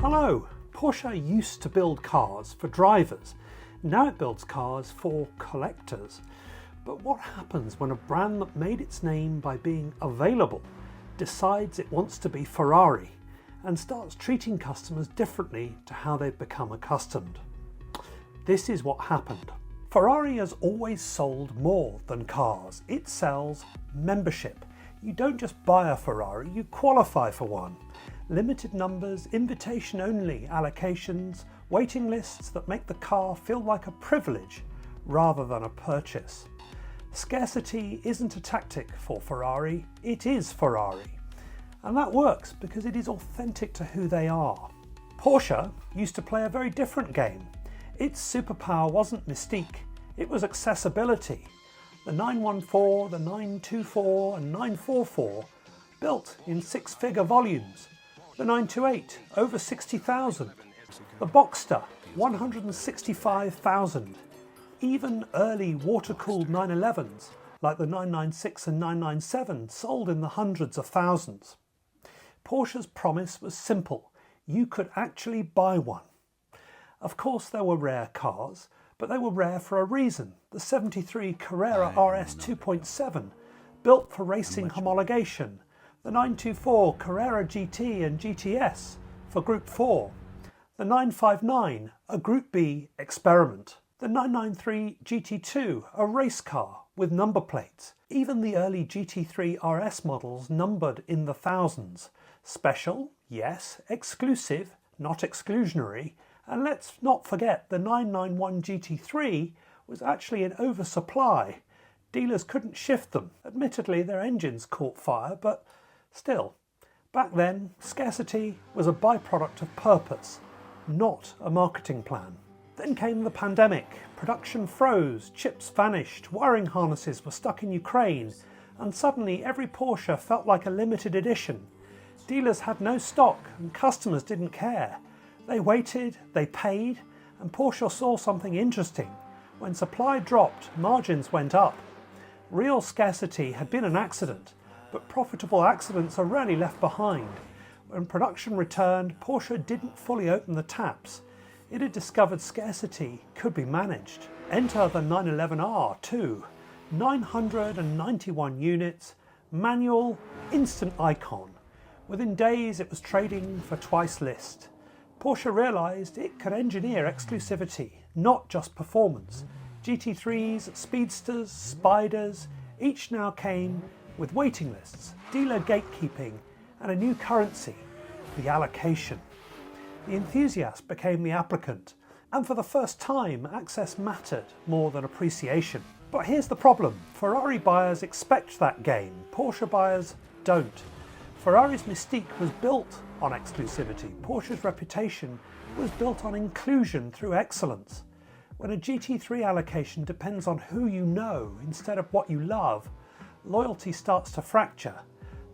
Hello! Porsche used to build cars for drivers. Now it builds cars for collectors. But what happens when a brand that made its name by being available decides it wants to be Ferrari and starts treating customers differently to how they've become accustomed? This is what happened. Ferrari has always sold more than cars. It sells membership. You don't just buy a Ferrari, you qualify for one. Limited numbers, invitation only allocations, waiting lists that make the car feel like a privilege rather than a purchase. Scarcity isn't a tactic for Ferrari, it is Ferrari. And that works because it is authentic to who they are. Porsche used to play a very different game. Its superpower wasn't mystique, it was accessibility. The 914, the 924 and 944 built in six-figure volumes. The 928, over 60,000. The Boxster, 165,000. Even early water-cooled 911s, like the 996 and 997, sold in the hundreds of thousands. Porsche's promise was simple. You could actually buy one. Of course there were rare cars, but they were rare for a reason. The 73 Carrera RS 2.7, built for racing homologation. The 924 Carrera GT and GTS for Group 4. The 959, a Group B experiment. The 993 GT2, a race car with number plates. Even the early GT3 RS models numbered in the thousands. Special, yes. Exclusive, not exclusionary. And let's not forget the 991 GT3 was actually in oversupply. Dealers couldn't shift them. Admittedly, their engines caught fire, but still. Back then, scarcity was a byproduct of purpose, not a marketing plan. Then came the pandemic. Production froze, chips vanished, wiring harnesses were stuck in Ukraine, and suddenly every Porsche felt like a limited edition. Dealers had no stock and customers didn't care. They waited, they paid, and Porsche saw something interesting. When supply dropped, margins went up. Real scarcity had been an accident, but profitable accidents are rarely left behind. When production returned, Porsche didn't fully open the taps. It had discovered scarcity could be managed. Enter the 911R too. 991 units, manual, instant icon. Within days it was trading for twice list. Porsche realised it could engineer exclusivity, not just performance. GT3s, Speedsters, Spiders, each now came with waiting lists, dealer gatekeeping, and a new currency, the allocation. The enthusiast became the applicant, and for the first time access mattered more than appreciation. But here's the problem. Ferrari buyers expect that game, Porsche buyers don't. Ferrari's mystique was built on exclusivity. Porsche's reputation was built on inclusion through excellence. When a GT3 allocation depends on who you know instead of what you love, loyalty starts to fracture.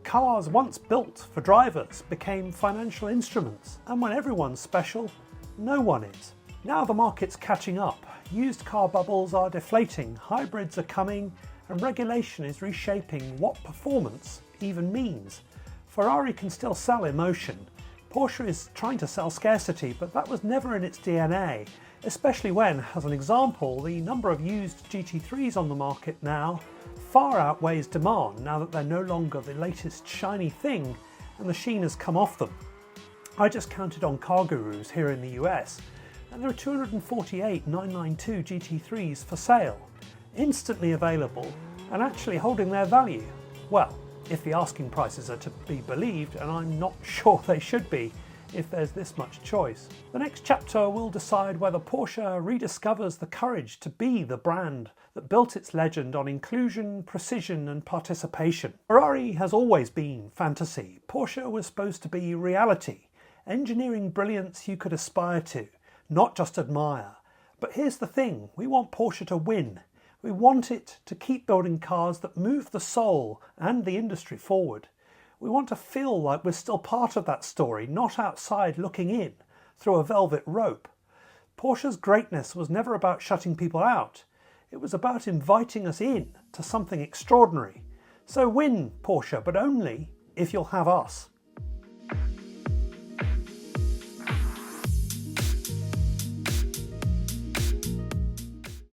Cars once built for drivers became financial instruments, and when everyone's special, no one is. Now the market's catching up. Used car bubbles are deflating, hybrids are coming, and regulation is reshaping what performance even means. Ferrari can still sell emotion. Porsche is trying to sell scarcity, but that was never in its DNA, especially when, as an example, the number of used GT3s on the market now far outweighs demand now that they're no longer the latest shiny thing and the sheen has come off them. I just counted on Car Gurus here in the US, and there are 248 992 GT3s for sale, instantly available and actually holding their value. Well, if the asking prices are to be believed, and I'm not sure they should be if there's this much choice. The next chapter will decide whether Porsche rediscovers the courage to be the brand that built its legend on inclusion, precision and participation. Ferrari has always been fantasy. Porsche was supposed to be reality, engineering brilliance you could aspire to, not just admire. But here's the thing, we want Porsche to win. We want it to keep building cars that move the soul and the industry forward. We want to feel like we're still part of that story, not outside looking in through a velvet rope. Porsche's greatness was never about shutting people out. It was about inviting us in to something extraordinary. So win, Porsche, but only if you'll have us.